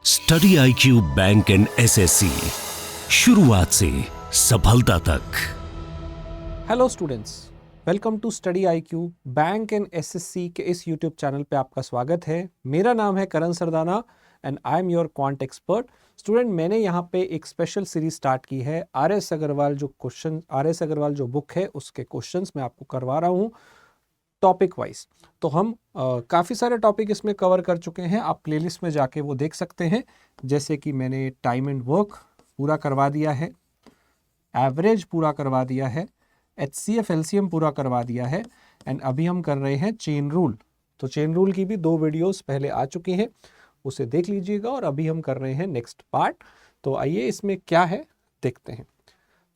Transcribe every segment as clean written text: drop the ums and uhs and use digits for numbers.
Study IQ bank and SSC, शुरुआत से सफलता तक। Hello students, welcome to study IQ bank and SSC के इस यूट्यूब चैनल पे आपका स्वागत है। मेरा नाम है Karan Sardana and I am your quant expert. Student, मैंने यहाँ पे एक स्पेशल सीरीज स्टार्ट की है। RS अग्रवाल जो बुक है उसके क्वेश्चंस मैं आपको करवा रहा हूँ टॉपिक वाइज। तो हम काफ़ी सारे टॉपिक इसमें कवर कर चुके हैं, आप प्लेलिस्ट में जाके वो देख सकते हैं। जैसे कि मैंने टाइम एंड वर्क पूरा करवा दिया है, एवरेज पूरा करवा दिया है, HCF LCM पूरा करवा दिया है एंड अभी हम कर रहे हैं चेन रूल। तो चेन रूल की भी 2 वीडियोस पहले आ चुकी हैं, उसे देख लीजिएगा। और अभी हम कर रहे हैं नेक्स्ट पार्ट। तो आइए इसमें क्या है देखते हैं।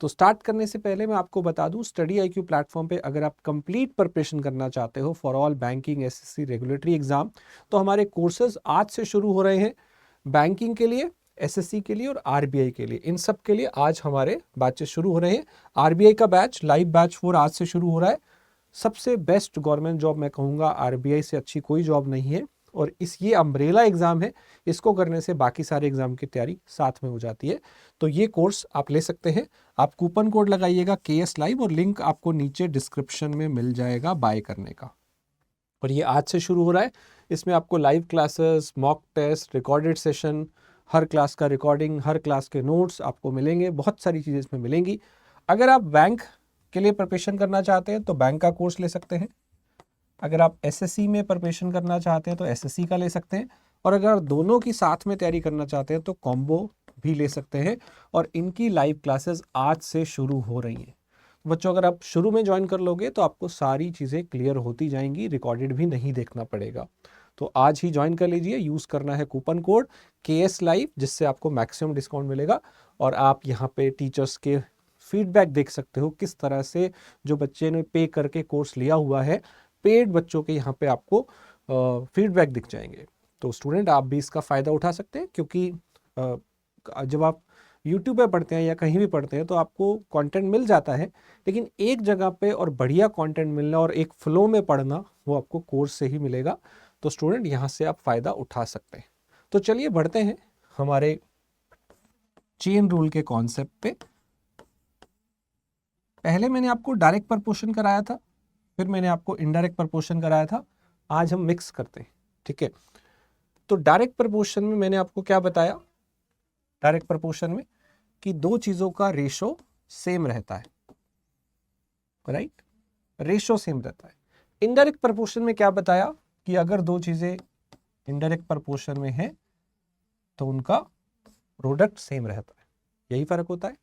तो स्टार्ट करने से पहले मैं आपको बता दूं, स्टडी IQ प्लेटफॉर्म पे अगर आप कंप्लीट प्रिपरेशन करना चाहते हो for all banking, SSC, regulatory exam, तो हमारे कोर्सेज आज से शुरू हो रहे हैं। बैंकिंग के लिए, SSC के लिए और RBI के लिए, इन सब के लिए आज हमारे बैचेस शुरू हो रहे हैं। RBI का बैच, लाइव बैच 4 आज से शुरू हो रहा है। सबसे बेस्ट गवर्नमेंट जॉब मैं कहूँगा, RBI से अच्छी कोई जॉब नहीं है। और ये अम्ब्रेला एग्जाम है, इसको करने से बाकी सारे एग्जाम की तैयारी साथ में हो जाती है। तो ये कोर्स आप ले सकते हैं। आप कूपन कोड लगाइएगा KS लाइव और लिंक आपको नीचे डिस्क्रिप्शन में मिल जाएगा बाय करने का। और ये आज से शुरू हो रहा है। इसमें आपको live classes, mock test, recorded session, हर क्लास का रिकॉर्डिंग, हर क्लास के नोट्स आपको मिलेंगे। बहुत सारी चीज़ें इसमें मिलेंगी। अगर आप बैंक के लिए प्रिपरेशन करना चाहते हैं तो बैंक का कोर्स ले सकते हैं। अगर आप SSC में प्रिपरेशन करना चाहते हैं तो SSC का ले सकते हैं। और अगर दोनों की साथ में तैयारी करना चाहते हैं तो कॉम्बो भी ले सकते हैं। और इनकी लाइव क्लासेस आज से शुरू हो रही हैं। बच्चों, अगर आप शुरू में ज्वाइन कर लोगे तो आपको सारी चीज़ें क्लियर होती जाएंगी, रिकॉर्डेड भी नहीं देखना पड़ेगा। तो आज ही ज्वाइन कर लीजिए। यूज़ करना है कूपन कोड KS लाइव, जिससे आपको मैक्सिमम डिस्काउंट मिलेगा। और आप यहाँ पे टीचर्स के फीडबैक देख सकते हो, किस तरह से जो बच्चे ने पे करके कोर्स लिया हुआ है, पेड बच्चों के यहाँ पे आपको फीडबैक दिख जाएंगे। तो स्टूडेंट, आप भी इसका फ़ायदा उठा सकते हैं, क्योंकि जब आप YouTube पे पढ़ते हैं या कहीं भी पढ़ते हैं तो आपको कंटेंट मिल जाता है, लेकिन एक जगह पे और बढ़िया कंटेंट मिलना और एक फ्लो में पढ़ना, वो आपको कोर्स से ही मिलेगा। तो स्टूडेंट, यहाँ से आप फ़ायदा उठा सकते हैं। तो चलिए बढ़ते हैं हमारे चेन रूल के कॉन्सेप्ट पे। पहले मैंने आपको डायरेक्ट प्रपोर्शन कराया था, फिर मैंने आपको इनडायरेक्ट प्रपोर्शन कराया था। आज हम मिक्स करते हैं, ठीक है। तो डायरेक्ट प्रपोर्शन में मैंने आपको क्या बताया, डायरेक्ट प्रपोर्शन में कि 2 चीजों का रेशो सेम रहता है, राइट, रेशो सेम रहता है। इनडायरेक्ट प्रपोर्शन में क्या बताया कि अगर 2 चीजें इनडायरेक्ट प्रपोर्शन में है तो उनका प्रोडक्ट सेम रहता है। यही फर्क होता है।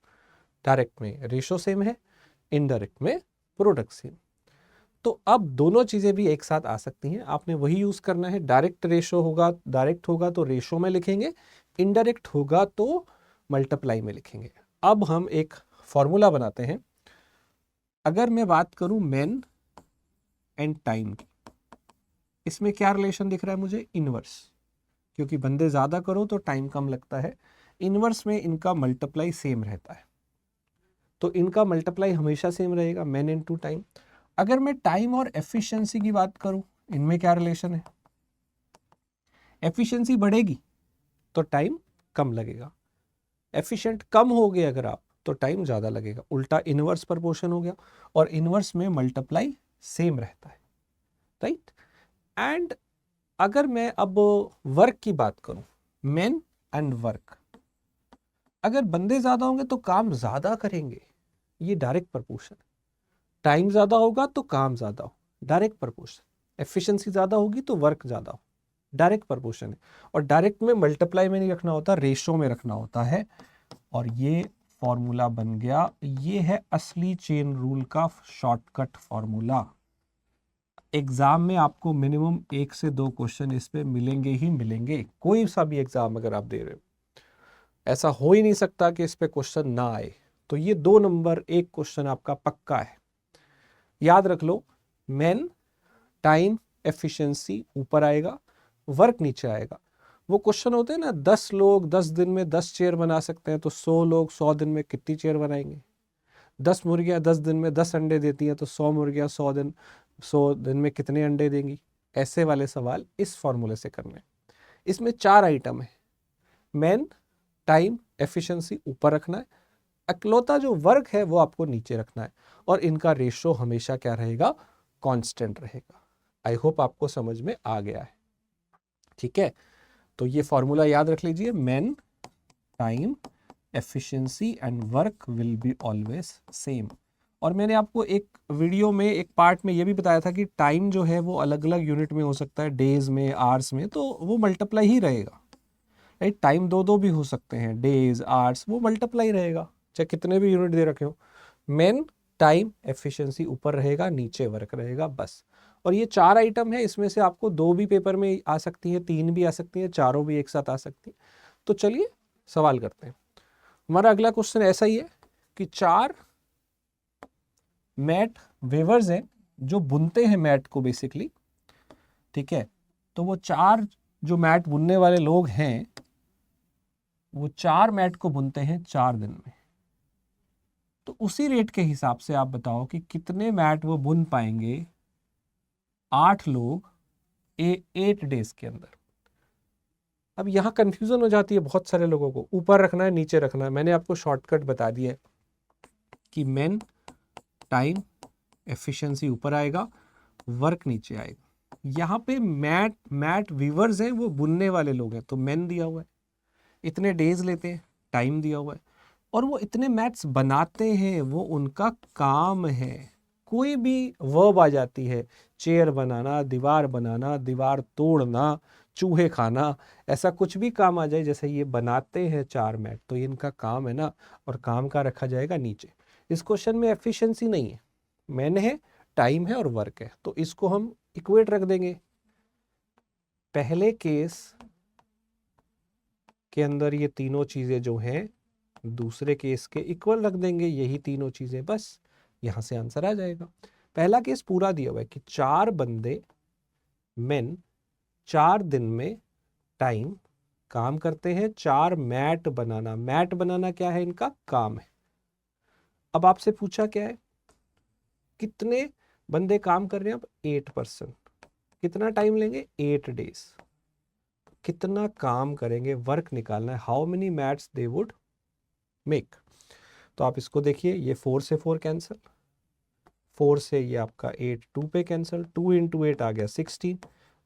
डायरेक्ट में रेशो सेम है, इनडायरेक्ट में प्रोडक्ट सेम। तो अब दोनों चीजें भी एक साथ आ सकती हैं, आपने वही यूज करना है। डायरेक्ट होगा तो रेशो में लिखेंगे, इनडायरेक्ट होगा तो मल्टीप्लाई में लिखेंगे। अब हम एक फॉर्मूला बनाते हैं। अगर मैं बात करूं मेन एंड टाइम की, इसमें क्या रिलेशन दिख रहा है मुझे, इनवर्स, क्योंकि बंदे ज्यादा करो तो टाइम कम लगता है। इनवर्स में इनका मल्टीप्लाई सेम रहता है, तो इनका मल्टीप्लाई हमेशा सेम रहेगा, मेन इनटू टाइम। अगर मैं टाइम और एफिशिएंसी की बात करूं, इनमें क्या रिलेशन है, एफिशिएंसी बढ़ेगी तो टाइम कम लगेगा, एफिशिएंट कम हो गए अगर आप तो टाइम ज्यादा लगेगा। उल्टा इनवर्स प्रपोर्शन हो गया, और इनवर्स में मल्टीप्लाई सेम रहता है, राइट। एंड अगर मैं अब वर्क की बात करूं, मेन एंड वर्क, अगर बंदे ज्यादा होंगे तो काम ज्यादा करेंगे, ये डायरेक्ट प्रपोर्शन। टाइम ज्यादा होगा तो काम ज्यादा हो, डायरेक्ट प्रपोर्शन। एफिशिएंसी ज्यादा होगी तो वर्क ज्यादा हो, डायरेक्ट प्रपोर्शन है। और डायरेक्ट में मल्टीप्लाई में नहीं रखना होता, रेशो में रखना होता है। और ये फॉर्मूला बन गया, ये है असली चेन रूल का शॉर्टकट फॉर्मूला। एग्जाम में आपको मिनिमम 1 से 2 क्वेश्चन इस पे मिलेंगे ही मिलेंगे। कोई सा भी एग्जाम अगर आप दे रहे हो, ऐसा हो ही नहीं सकता कि इस पे क्वेश्चन ना आए। तो ये 2 नंबर 1 क्वेश्चन आपका पक्का है। याद रख लो, मेन, टाइम, एफिशिएंसी ऊपर आएगा, वर्क नीचे आएगा। वो क्वेश्चन होते हैं ना, 10 लोग 10 दिन में 10 चेयर बना सकते हैं, तो 100 लोग 100 दिन में कितनी चेयर बनाएंगे। 10 मुर्गियां 10 दिन में 10 अंडे देती हैं, तो 100 मुर्गियां 100 दिन में कितने अंडे देंगी। ऐसे वाले सवाल इस फॉर्मूले से करने। इसमें 4 आइटम है, मैन, टाइम, एफिशिएंसी ऊपर रखना है, इकलौता जो वर्क है वो आपको नीचे रखना है, और इनका रेशो हमेशा क्या रहेगा, कांस्टेंट रहेगा। आई होप आपको समझ में आ गया है। ठीक है, तो ये फॉर्मूला याद रख लीजिए, man, time, efficiency and work will be always same. और मैंने आपको एक वीडियो में, एक पार्ट में ये भी बताया था कि टाइम जो है वो अलग अलग यूनिट में हो सकता है, डेज में, आवर्स में, तो वो मल्टीप्लाई ही रहेगा, राइट। टाइम दो दो भी हो सकते हैं, डेज, आवर्स, वो मल्टीप्लाई रहेगा चाहे कितने भी यूनिट दे रखे हो। मेन, टाइम, एफिशिएंसी ऊपर रहेगा, नीचे वर्क रहेगा, बस। और ये 4 आइटम है, इसमें से आपको 2 भी पेपर में आ सकती है, 3 भी आ सकती है, चारों भी एक साथ आ सकती है। तो चलिए सवाल करते हैं। हमारा अगला क्वेश्चन ऐसा ही है कि 4 मैट वेवर्स हैं जो बुनते हैं मैट को बेसिकली, ठीक है। तो वो 4 जो मैट बुनने वाले लोग हैं वो 4 मैट को बुनते हैं 4 दिन में। तो उसी रेट के हिसाब से आप बताओ कि कितने मैट वो बुन पाएंगे 8 लोग 8 डेज के अंदर। अब यहाँ कंफ्यूजन हो जाती है बहुत सारे लोगों को, ऊपर रखना है नीचे रखना है। मैंने आपको शॉर्टकट बता दिया है कि मेन, टाइम, एफिशिएंसी ऊपर आएगा, वर्क नीचे आएगा। यहाँ पे मैट वीवर्स हैं, वो बुनने वाले लोग हैं, तो मेन दिया हुआ है, इतने डेज लेते हैं, टाइम दिया हुआ है, और वो इतने मैट्स बनाते हैं, वो उनका काम है। कोई भी वर्ब आ जाती है, चेयर बनाना, दीवार तोड़ना, चूहे खाना, ऐसा कुछ भी काम आ जाए, जैसे ये बनाते हैं 4 मैट, तो ये इनका काम है ना, और काम का रखा जाएगा नीचे। इस क्वेश्चन में एफिशिएंसी नहीं है, मैन है, टाइम है और वर्क है, तो इसको हम इक्वेट रख देंगे। पहले केस के अंदर ये तीनों चीजें जो हैं दूसरे केस के इक्वल रख देंगे, यही तीनों चीजें, बस यहां से आंसर आ जाएगा। पहला केस पूरा दिया हुआ है कि 4 बंदे मेन 4 दिन में टाइम काम करते हैं 4 मैट बनाना। मैट बनाना क्या है, इनका काम है। अब आपसे पूछा क्या है, कितने बंदे काम कर रहे हैं, अब 8%, कितना टाइम लेंगे, 8 डेज, कितना काम करेंगे, वर्क निकालना है, how many mats they would make. तो आप इसको देखिए, ये 4 से 4 कैंसिल, 4 से ये आपका 8 2 पे कैंसिल, 2 इंटू 8 आ गया 16,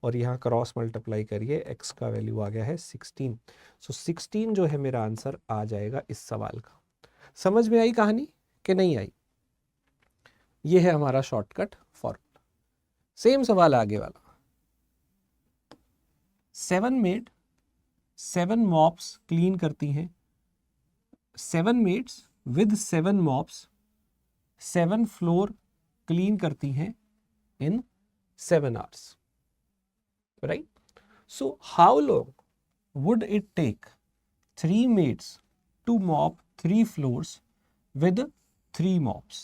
और यहाँ क्रॉस मल्टीप्लाई करिए, x का वैल्यू आ गया है 16। सो 16 जो है मेरा आंसर आ जाएगा इस सवाल का। समझ में आई कहानी कि नहीं आई? ये है हमारा शॉर्टकट फॉर्मूला। सेम सवाल आगे वाला, 7 मेड 7 मॉप्स क्लीन करती हैं, 7 maids with 7 mops 7 floor clean करती हैं in 7 hours, right? So how long would it take 3 maids to mop 3 floors with 3 mops?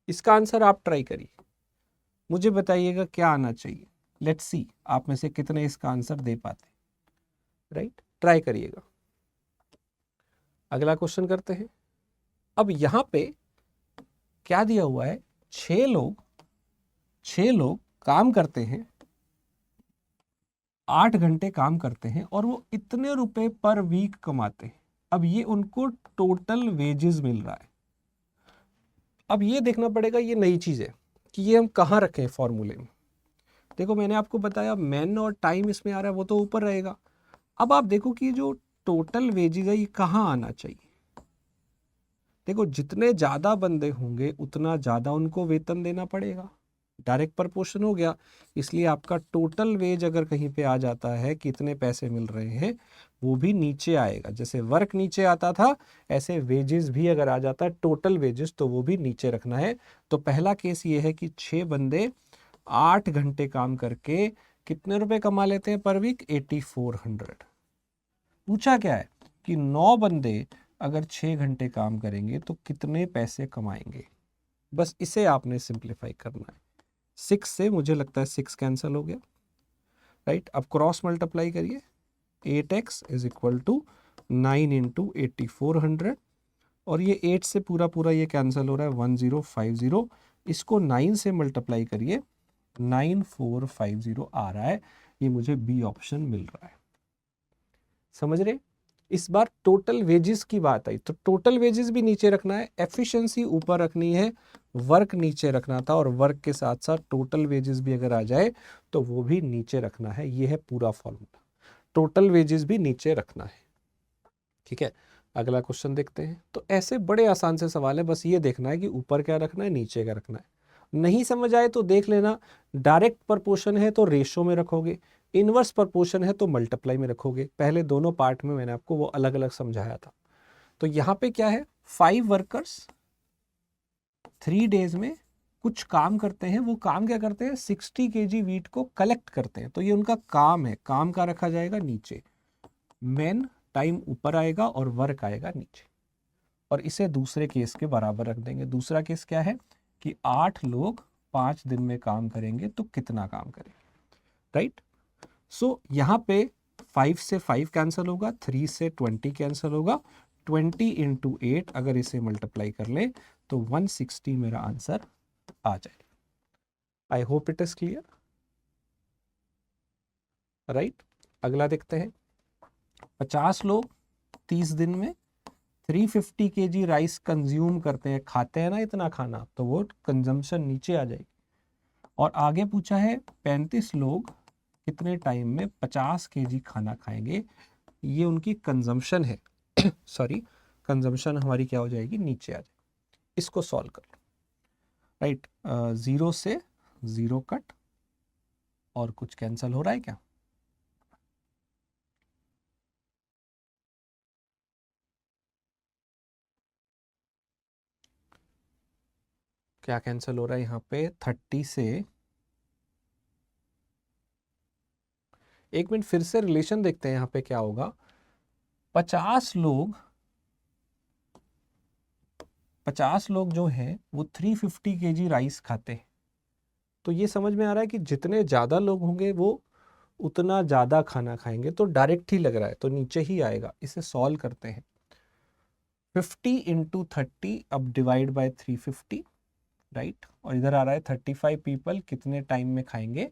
इसका आंसर आप ट्राई करिए, मुझे बताइएगा क्या आना चाहिए। लेट्स सी आप में से कितने इसका आंसर दे पाते, राइट? ट्राई करिएगा। अगला क्वेश्चन करते हैं। अब यहां पे क्या दिया हुआ है, 6 लोग काम करते हैं, 8 घंटे काम करते हैं, और वो इतने रुपए पर वीक कमाते हैं। अब ये उनको टोटल वेजेस मिल रहा है। अब ये देखना पड़ेगा, ये नई चीज है कि ये हम कहाँ रखें फॉर्मूले में। देखो मैंने आपको बताया मैन और टाइम इसमें आ रहा है, वो तो ऊपर रहेगा। अब आप देखो कि जो टोटल वेजेस है ये कहाँ आना चाहिए। देखो जितने ज्यादा बंदे होंगे उतना ज्यादा उनको वेतन देना पड़ेगा, डायरेक्ट प्रपोर्शन हो गया। इसलिए आपका टोटल वेज अगर कहीं पे आ जाता है कितने पैसे मिल रहे हैं, वो भी नीचे आएगा। जैसे वर्क नीचे आता था, ऐसे वेजेस भी अगर आ जाता है टोटल वेजेस, तो वो भी नीचे रखना है। तो पहला केस ये है कि 6 बंदे 8 घंटे काम करके कितने रुपए कमा लेते हैं पर वीक, 8400। पूछा क्या है कि 9 बंदे अगर 6 घंटे काम करेंगे तो कितने पैसे कमाएंगे। बस इसे आपने सिंप्लीफाई करना है। 6 से मुझे लगता है 6 कैंसिल हो गया, राइट? अब क्रॉस मल्टीप्लाई करिए, 8x is equal to 9 into 8400, और ये 8 से पूरा पूरा ये कैंसिल हो रहा है, 1050। इसको 9 से मल्टीप्लाई करिए, 9450 आ रहा है। ये मुझे बी ऑप्शन मिल रहा है। समझ रहे? इस बार टोटल वेजेस की बात आई तो टोटल वेजेस भी नीचे रखना है, एफिशिएंसी ऊपर रखनी है, वर्क नीचे रखना था और वर्क के साथ साथ टोटल वेजेस भी अगर आ जाए तो वो भी नीचे रखना है। ये है पूरा फॉर्मूला, टोटल वेजेस भी नीचे रखना है। ठीक है, अगला क्वेश्चन देखते हैं। तो ऐसे बड़े आसान से सवाल है, बस ये देखना है कि ऊपर क्या रखना है, नीचे क्या रखना है। नहीं समझ आए तो देख लेना, डायरेक्ट प्रपोर्शन है तो रेशो में रखोगे, इनवर्स प्रपोर्शन है तो मल्टीप्लाई में रखोगे। पहले दोनों पार्ट में मैंने आपको वो अलग अलग समझाया था। तो यहाँ पे क्या है, 5 वर्कर्स 3 डेज में कुछ काम करते हैं। वो काम क्या करते हैं, 60 kg वीट को कलेक्ट करते हैं। तो ये उनका काम है, काम का रखा जाएगा नीचे, मैन टाइम ऊपर आएगा और वर्क आएगा नीचे। और इसे दूसरे केस के बराबर रख देंगे। दूसरा केस क्या है कि 8 लोग 5 दिन में काम करेंगे तो कितना काम करेंगे, राइट। सो यहाँ पे 5 से 5 कैंसिल होगा, 3 से 20 कैंसिल होगा, 20 इंटू 8 अगर इसे मल्टीप्लाई कर ले तो 160 मेरा आंसर आ जाएगा। I hope it is clear, right. अगला देखते हैं, 50 लोग 30 दिन में 350 kg राइस कंज्यूम करते हैं, खाते हैं ना इतना खाना, तो वो कंजम्पशन नीचे आ जाएगी। और आगे पूछा है 35 लोग कितने टाइम में 50 kg खाना खाएंगे, ये उनकी कंजम्पशन है सॉरी, कंजम्पशन हमारी क्या हो जाएगी, नीचे आ जाएगी। इसको सॉल्व कर लो, राइट। 0 से 0 कट और कुछ कैंसिल हो रहा है क्या, क्या कैंसिल हो रहा है यहाँ पे, 30 से, एक मिनट फिर से रिलेशन देखते हैं यहाँ पे क्या होगा। 50 लोग जो हैं वो 350 kg राइस खाते हैं। तो ये समझ में आ रहा है कि जितने ज़्यादा लोग होंगे वो उतना ज़्यादा खाना खाएंगे, तो डायरेक्ट ही लग रहा है तो नीचे ही आएगा। इसे सॉल्व करते हैं, 50 इंटू 30 अब डिवाइड बाय 350, राइट। और इधर आ रहा है 35 पीपल कितने टाइम में खाएंगे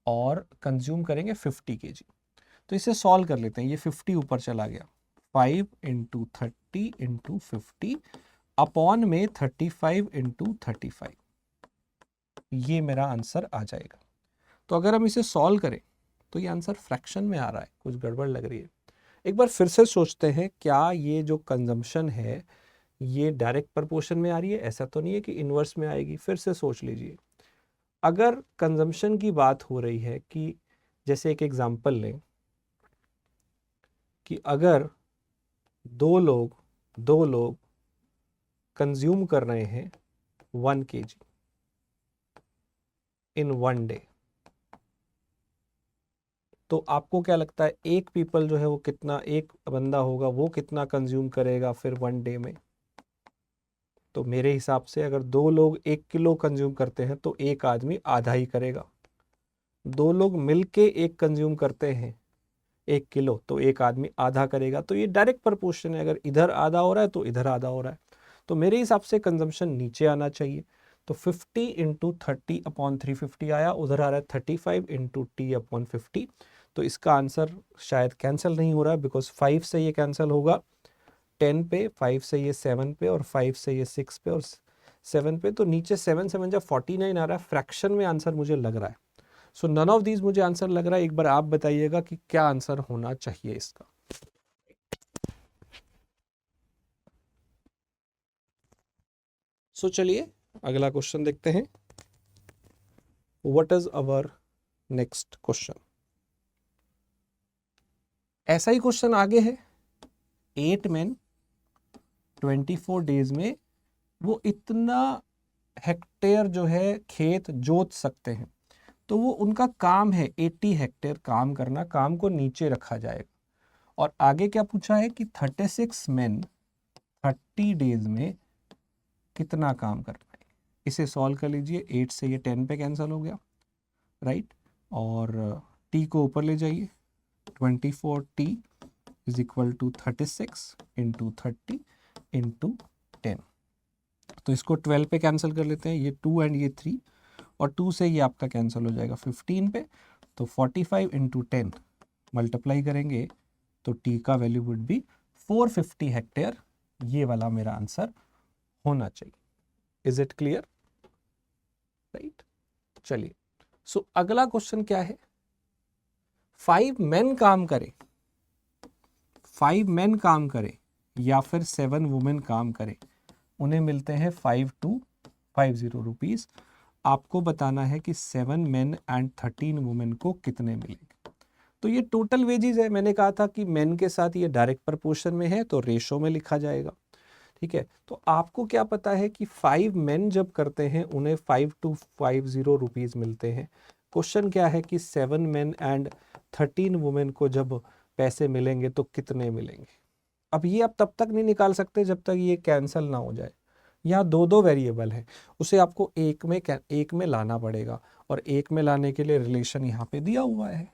और कंज्यूम करेंगे 50 kg। तो इसे सॉल्व कर लेते हैं, ये 50 ऊपर चला गया, 5 इंटू 30 इंटू 50 अपॉन में 35 इंटू 35, ये मेरा आंसर आ जाएगा। तो अगर हम इसे सॉल्व करें तो ये आंसर फ्रैक्शन में आ रहा है, कुछ गड़बड़ लग रही है। एक बार फिर से सोचते हैं, क्या ये जो कंजम्पशन है ये डायरेक्ट प्रपोर्शन में आ रही है, ऐसा तो नहीं है कि इन्वर्स में आएगी। फिर से सोच लीजिए, अगर कंजम्पशन की बात हो रही है कि जैसे एक एग्जांपल लें कि अगर दो लोग कंज्यूम कर रहे हैं 1 kg इन 1 डे, तो आपको क्या लगता है एक पीपल जो है वो कितना, एक बंदा होगा वो कितना कंज्यूम करेगा फिर 1 डे में। तो मेरे हिसाब से अगर 2 लोग 1 किलो कंज्यूम करते हैं तो एक आदमी आधा ही करेगा। 2 लोग मिलके एक कंज्यूम करते हैं 1 किलो तो एक आदमी आधा करेगा। तो ये डायरेक्ट प्रपोर्शन है, अगर इधर आधा हो रहा है तो इधर आधा हो रहा है। तो मेरे हिसाब से कंजम्पशन नीचे आना चाहिए। तो 50 इंटू 30 अपॉन 350 आया, उधर आ रहा है 35 इंटू टी अपॉन 50। तो इसका आंसर शायद कैंसिल नहीं हो रहा है, बिकॉज 5 से ये कैंसिल होगा 10 पे, 5 से ये 7 पे और 5 से ये 6 पे और 7 पे। तो नीचे 7 7 जब 49 आ रहा है, फ्रैक्शन में आंसर मुझे लग रहा है। सो नन ऑफ दीज मुझे आंसर लग रहा है। एक बार आप बताइएगा कि क्या आंसर होना चाहिए इसका। सो चलिए अगला क्वेश्चन देखते हैं। What is our next question. ऐसा ही क्वेश्चन आगे है। 8 men 24 डेज में वो इतना हेक्टेयर जो है खेत जोत सकते हैं। तो वो उनका काम है 80 हेक्टेयर काम करना, काम को नीचे रखा जाएगा। और आगे क्या पूछा है कि 36 men 30 डेज में कितना काम कर पाएंगे। इसे सॉल्व कर लीजिए, 8 से ये 10 पे कैंसिल हो गया, राइट। और टी को ऊपर ले जाइए, 24t is equal to 36 into 30 into 10। तो इसको 12 पे कैंसिल कर लेते हैं, ये 2 एंड ये 3, और 2 से ये आपका कैंसिल हो जाएगा 15 पे। तो 45 इंटू 10 मल्टीप्लाई करेंगे तो टी का वैल्यू वुड बी 450 हेक्टेयर। ये वाला मेरा आंसर होना चाहिए। Is it clear? राइट, चलिए। सो अगला क्वेश्चन क्या है? 5 मेन काम करें, 5 मेन काम करें या फिर 7 वुमेन काम करें, उन्हें मिलते हैं 5250 रुपीज। आपको बताना है कि 7 मेन एंड 13 वुमेन को कितने मिलेंगे। तो ये टोटल वेजेस है। मैंने कहा था कि मेन के साथ ये डायरेक्ट प्रपोर्शन में है तो रेशो में लिखा जाएगा। ठीक है, तो आपको क्या पता है कि 5 मेन जब करते हैं उन्हें 5250 रुपीज मिलते हैं। क्वेश्चन क्या है कि 7 मेन एंड 13 वुमेन को जब पैसे मिलेंगे तो कितने मिलेंगे। अब ये आप तब तक नहीं निकाल सकते जब तक ये कैंसिल ना हो जाए। यहाँ दो दो वेरिएबल है, उसे आपको एक में लाना पड़ेगा, और एक में लाने के लिए रिलेशन यहाँ पे दिया हुआ है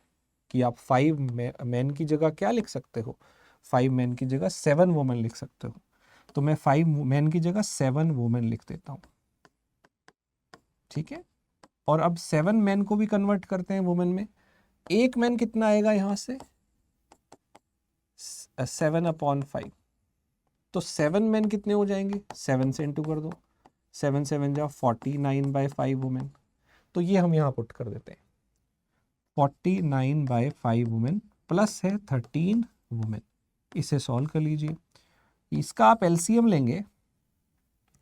कि आप 5 मैन की जगह क्या लिख सकते हो, 5 मैन की जगह 7 वुमेन लिख सकते हो। तो मैं 5 मैन की जगह 7 वुमेन लिख देता हूँ। ठीक है, और अब 7 मैन को भी कन्वर्ट करते हैं वुमेन में। एक मैन कितना आएगा यहाँ से, 7/5। तो 7 मैन कितने हो जाएंगे, 7 से इंटू कर दो, 7 7 जा 49/5 वुमेन। तो ये हम यहाँ पुट कर देते हैं, 49/5 वुमेन प्लस है 13 वुमेन। इसे सॉल्व कर लीजिए। इसका आप एलसीएम लेंगे,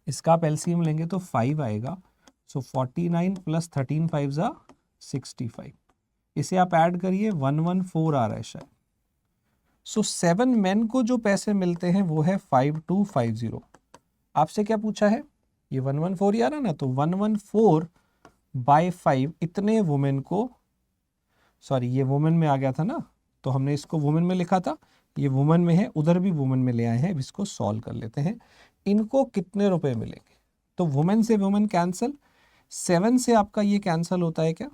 इसका आप एलसीएम लेंगे तो 5 आएगा। सो 49 प्लस 13 5 जा 65। इसे आप ऐड करिए, 114 आ रहा है शायद। सो 7 मेन को जो पैसे मिलते हैं वो है 5250। आपसे क्या पूछा है, ये 114 ही आ रहा ना, तो 114/5 इतने वुमेन को, सॉरी ये वुमेन में आ गया था ना, तो हमने इसको वुमेन में लिखा था, ये वुमेन में है, उधर भी वुमेन में ले आए हैं। अब इसको सॉल्व कर लेते हैं, इनको कितने रुपए मिलेंगे। तो वुमेन से वुमेन कैंसिल, 7 से आपका ये कैंसिल होता है क्या,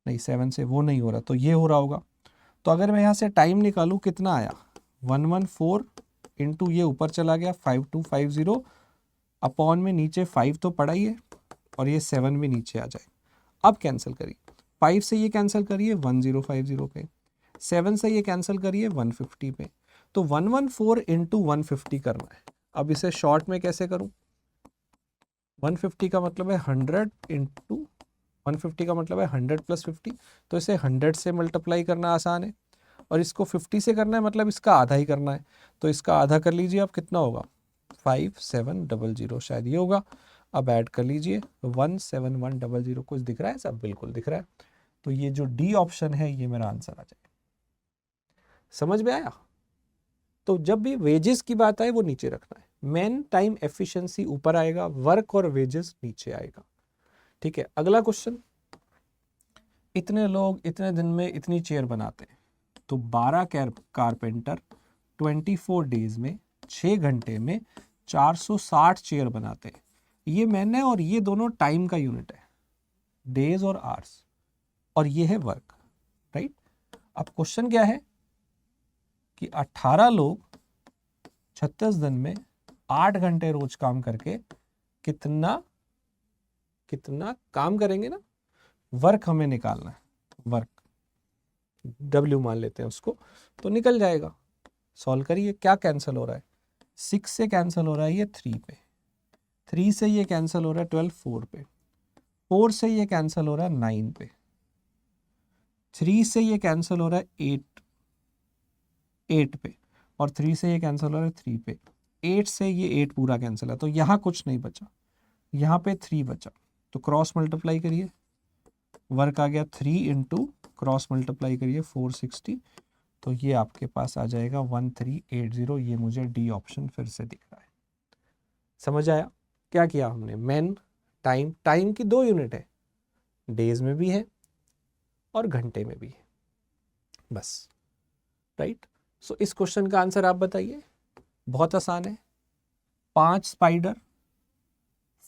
नहीं 7 से वो नहीं हो रहा, तो ये हो रहा होगा। तो अगर मैं यहाँ से टाइम निकालूं कितना आया, 114 इंटू ये ऊपर चला गया 5250 अपॉन में नीचे 5 तो पड़ा ही है, और ये 7 भी नीचे आ जाए। अब कैंसिल करिए, 5 से ये कैंसिल करिए 1050 पे, 7 से ये कैंसिल करिए 150 पे। तो 114 इंटू 150 करना है। अब इसे शॉर्ट में कैसे करूं, 150 का मतलब है 100 इंटू 150 का मतलब है 100 प्लस 50, तो इसे 100 से मल्टीप्लाई करना आसान है, और इसको 50 से करना है, मतलब इसका आधा ही करना है। तो इसका आधा कर लीजिए, अब कितना होगा, 5700 शायद ये होगा। अब ऐड कर लीजिए, 17100। कुछ दिख रहा है सब, बिल्कुल दिख रहा है। तो ये जो डी ऑप्शन है ये मेरा आंसर आ जाएगा। समझ में आया? तो जब भी वेजेस की बात आए वो नीचे रखना है, मैन टाइम एफिशिएंसी ऊपर आएगा, वर्क और वेजेस नीचे आएगा। ठीक है, अगला क्वेश्चन, इतने लोग इतने दिन में इतनी चेयर बनाते हैं, तो 12 कारपेंटर 24 डेज में 6 घंटे में 460 चेयर बनाते हैं। ये मैन है और ये दोनों टाइम का यूनिट है, डेज और आवर्स, और ये है वर्क, राइट। अब क्वेश्चन क्या है कि 18 लोग 36 दिन में 8 घंटे रोज काम करके कितना काम करेंगे ना, वर्क हमें निकालना है, वर्क W मान लेते हैं उसको, तो निकल जाएगा। सॉल्व करिए, क्या कैंसिल हो रहा है, 6 से कैंसिल हो रहा है ये 3 पे, 3 से ये कैंसिल हो रहा है 12 4 पे, 4 से ये कैंसिल हो रहा है 9 पे, 3 से ये कैंसिल हो रहा है 8 पे, और 3 से ये कैंसिल हो रहा है 3 पे, 8 से ये 8 पूरा कैंसिल है, तो यहाँ कुछ नहीं बचा, यहाँ पे 3 बचा। तो क्रॉस मल्टीप्लाई करिए, वर्क आ गया 3 इंटू क्रॉस मल्टीप्लाई करिए 460, तो ये आपके पास आ जाएगा 1380। ये मुझे डी ऑप्शन फिर से दिख रहा है। समझ आया क्या किया हमने, मैन टाइम, टाइम की 2 यूनिट है, डेज में भी है और घंटे में भी है, बस, राइट। सो इस क्वेश्चन का आंसर आप बताइए, बहुत आसान है। 5 स्पाइडर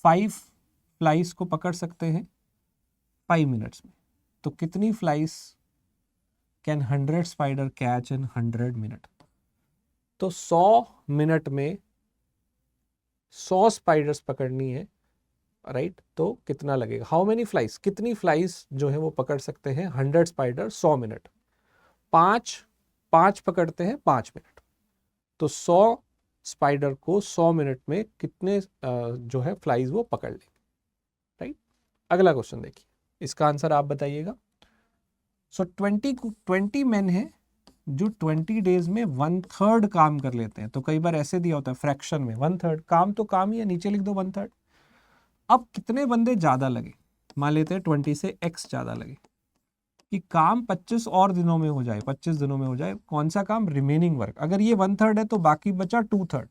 5 फ्लाइज को पकड़ सकते हैं 5 मिनट्स में, तो कितनी flies can 100 spider catch in 100 minute. तो 100 मिनट में 100 स्पाइडर्स पकड़नी है, राइट। तो कितना लगेगा, हाउ मेनी फ्लाइज, कितनी फ्लाइज जो है वो पकड़ सकते हैं 100 स्पाइडर 100 मिनट। 5 5 पकड़ते हैं 5 मिनट, तो 100 स्पाइडर को 100 मिनट में कितने जो है फ्लाइज वो पकड़ लेंगे, राइट। अगला क्वेश्चन देखिए, इसका आंसर आप बताइएगा। सो 20 मैन है जो 20 डेज में 1/3 काम कर लेते हैं। तो कई बार ऐसे दिया होता है फ्रैक्शन में 1/3, काम तो काम ही है, नीचे लिख दो 1/3। अब कितने बंदे ज्यादा लगे, मान लेते हैं 20 से x ज्यादा लगे कि काम 25 और दिनों में हो जाए, 25 दिनों में हो जाए। कौन सा काम? Remaining work. अगर ये 1/3 है तो बाकी बचा 2/3,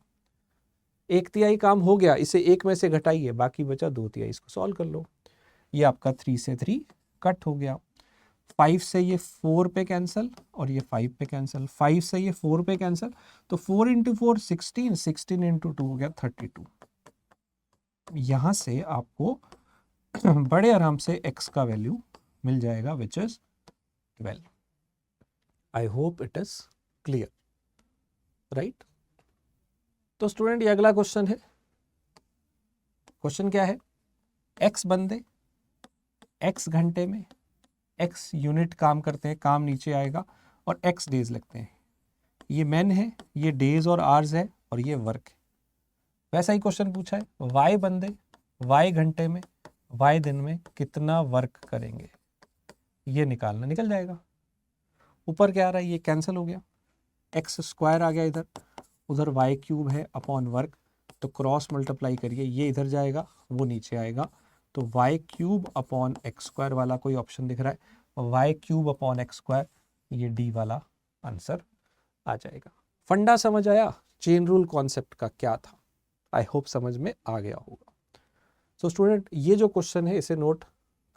1/3 काम हो गया, इसे 1 में से घटाइए, बाकी बचा 2/3, इसको सॉल्व कर लो। ये आपका 3 से 3 कट हो गया, 5 से ये 4 पे कैंसिल और ये 5 पे कैंसिल, 5 से ये 4 पे कैंसिल, तो 4 इंटू 4 16, 16 इंटू 2 हो गया 32। यहां से आपको बड़े आराम से x का वैल्यू मिल जाएगा which is 12। I hope it is clear, right. तो स्टूडेंट ये अगला क्वेश्चन है। क्वेश्चन क्या है? x बंदे x घंटे में x यूनिट काम करते हैं, काम नीचे आएगा, और x डेज लगते हैं। ये मैन है, ये डेज और आवर्स है, और ये वर्क है। वैसा ही क्वेश्चन पूछा है, y बंदे y घंटे में y दिन में कितना वर्क करेंगे, ये निकालना। निकल जाएगा। ऊपर क्या आ रहा है? ये कैंसिल हो गया, x स्क्वायर आ गया इधर, उधर y क्यूब है अपॉन वर्क, तो क्रॉस मल्टीप्लाई करिए, ये इधर जाएगा वो नीचे आएगा, तो y cube upon x square वाला कोई ऑप्शन दिख रहा है, और y cube upon x square, ये d वाला आंसर आ जाएगा। फंडा समझ आया? चेन रूल कॉन्सेप्ट का क्या था? आई होप समझ में आ गया होगा। सो स्टूडेंट ये जो क्वेश्चन है इसे नोट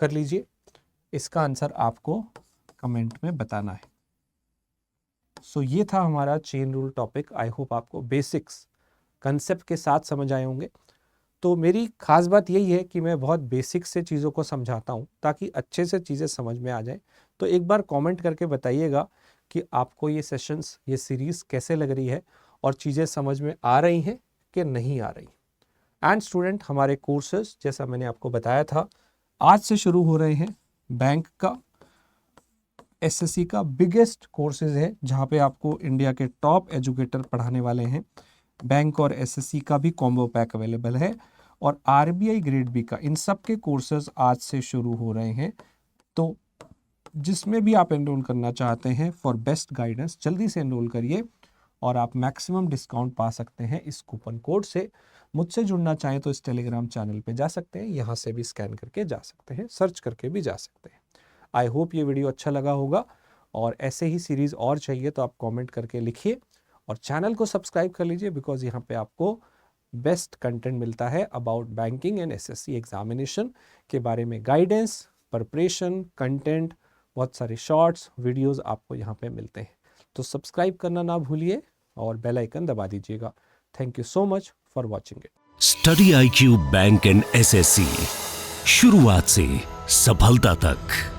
कर लीजिए, इसका आंसर आपको कमेंट में बताना है। सो ये था हमारा chain rule topic. I hope आपको बेसिक्स कंसेप्ट के साथ समझ आए होंगे। तो मेरी खास बात यही है कि मैं बहुत बेसिक से चीज़ों को समझाता हूँ ताकि अच्छे से चीज़ें समझ में आ जाए। तो एक बार कमेंट करके बताइएगा कि आपको ये सेशंस, ये सीरीज़ कैसे लग रही है और चीज़ें समझ में आ रही हैं कि नहीं आ रही। एंड स्टूडेंट हमारे कोर्सेज जैसा मैंने आपको बताया था आज से शुरू हो रहे हैं। बैंक का, एसएससी का बिगेस्ट कोर्सेज है जहाँ पे आपको इंडिया के टॉप एजुकेटर पढ़ाने वाले हैं। बैंक और एसएससी का भी कॉम्बो पैक अवेलेबल है, और आरबीआई ग्रेड बी का, इन सब के कोर्सेज आज से शुरू हो रहे हैं। तो जिसमें भी आप एनरोल करना चाहते हैं फॉर बेस्ट गाइडेंस, जल्दी से एनरोल करिए और आप मैक्सिमम डिस्काउंट पा सकते हैं इस कूपन कोड से। मुझसे जुड़ना चाहें तो इस टेलीग्राम चैनल पे जा सकते हैं, यहाँ से भी स्कैन करके जा सकते हैं, सर्च करके भी जा सकते हैं। आई होप ये वीडियो अच्छा लगा होगा, और ऐसे ही सीरीज़ और चाहिए तो आप कमेंट करके लिखिए, और चैनल को सब्सक्राइब कर लीजिए, बिकॉज यहाँ पे आपको बेस्ट कंटेंट मिलता है about banking and SSC examination के बारे में। गाइडेंस, प्रिपरेशन, कंटेंट, बहुत सारे शॉर्ट्स वीडियोस आपको यहाँ पे मिलते हैं। तो सब्सक्राइब करना ना भूलिए और बेल आइकन दबा दीजिएगा। Thank you so much for watching it. Study IQ bank and SSC, शुरुआत से सफलता तक।